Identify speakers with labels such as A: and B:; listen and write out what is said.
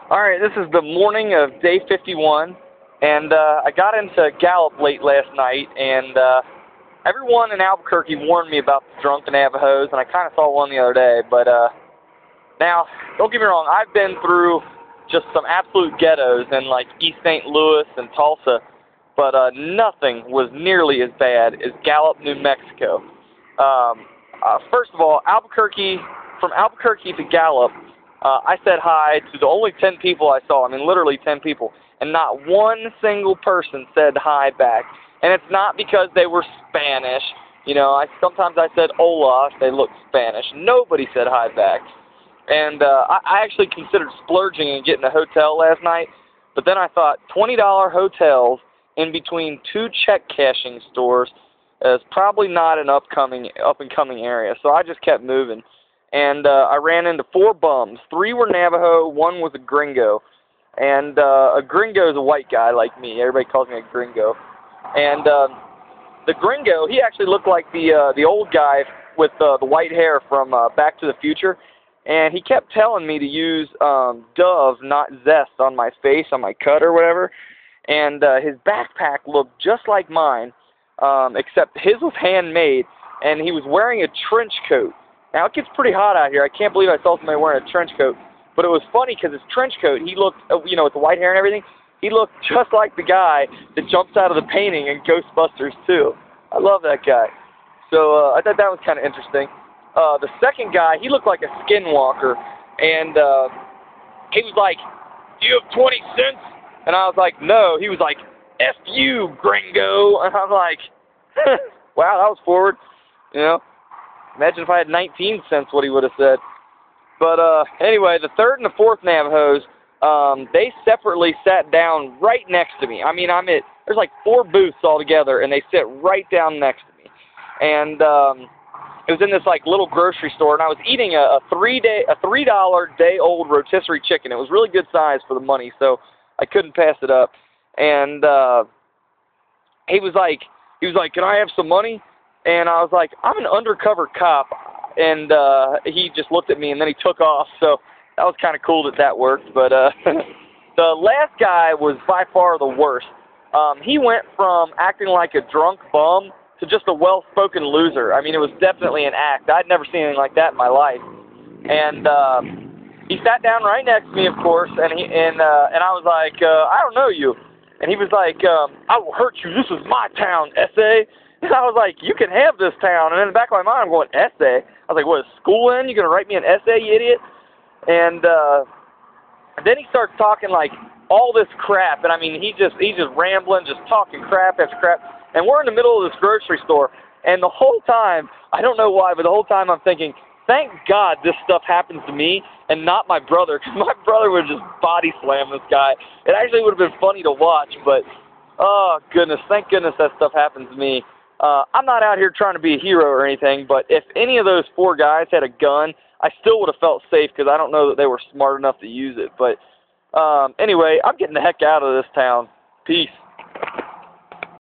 A: All right, this is the morning of day 51, and I got into Gallup late last night, and everyone in Albuquerque warned me about the drunken Navajos, and I kind of saw one the other day, but now, don't get me wrong, I've been through just some absolute ghettos in like East St. Louis and Tulsa, but nothing was nearly as bad as Gallup, New Mexico. First of all, from Albuquerque to Gallup, I said hi to the only 10 people I saw. I mean, literally 10 people. And not one single person said hi back. And it's not because they were Spanish. You know, sometimes I said hola if they looked Spanish. Nobody said hi back. And I actually considered splurging and getting a hotel last night. But then I thought $20 hotels in between two check cashing stores is probably not an up-and-coming area. So I just kept moving. And I ran into 4 bums. 3 were Navajo, 1 was a gringo. And a gringo is a white guy like me. Everybody calls me a gringo. And the gringo, he actually looked like the old guy with the white hair from Back to the Future. And he kept telling me to use Dove, not Zest, on my face, on my cut or whatever. And his backpack looked just like mine, except his was handmade, and he was wearing a trench coat. Now, it gets pretty hot out here. I can't believe I saw somebody wearing a trench coat. But it was funny because his trench coat, he looked, with the white hair and everything, he looked just like the guy that jumps out of the painting in Ghostbusters 2. I love that guy. So I thought that was kind of interesting. The second guy, he looked like a skinwalker. And he was like, "Do you have 20 cents?" And I was like, "No." He was like, "F you, gringo." And I'm like, wow, that was forward, you know. Imagine if I had 19 cents, what he would have said. But anyway, the third and the fourth Navajos, they separately sat down right next to me. I mean, there's like 4 booths all together, and they sit right down next to me. And it was in this like little grocery store, and I was eating a $3 day-old rotisserie chicken. It was really good size for the money, so I couldn't pass it up. And he was like, "Can I have some money?" And I was like, "I'm an undercover cop." And he just looked at me, and then he took off. So that was kind of cool that worked. But the last guy was by far the worst. He went from acting like a drunk bum to just a well-spoken loser. I mean, it was definitely an act. I'd never seen anything like that in my life. And he sat down right next to me, of course, and I was like, "I don't know you." And he was like, "I will hurt you. This is my town, S.A." And I was like, "You can have this town." And in the back of my mind, I'm going, "Essay?" I was like, "What, is school in? You going to write me an essay, you idiot?" And then he starts talking like all this crap. And I mean, he's just rambling, just talking crap after crap. And we're in the middle of this grocery store. And the whole time, I don't know why, but the whole time I'm thinking, thank God this stuff happens to me and not my brother. Because my brother would just body slam this guy. It actually would have been funny to watch. But, oh, goodness, thank goodness that stuff happens to me. I'm not out here trying to be a hero or anything, but if any of those 4 guys had a gun, I still would have felt safe because I don't know that they were smart enough to use it. But anyway, I'm getting the heck out of this town. Peace.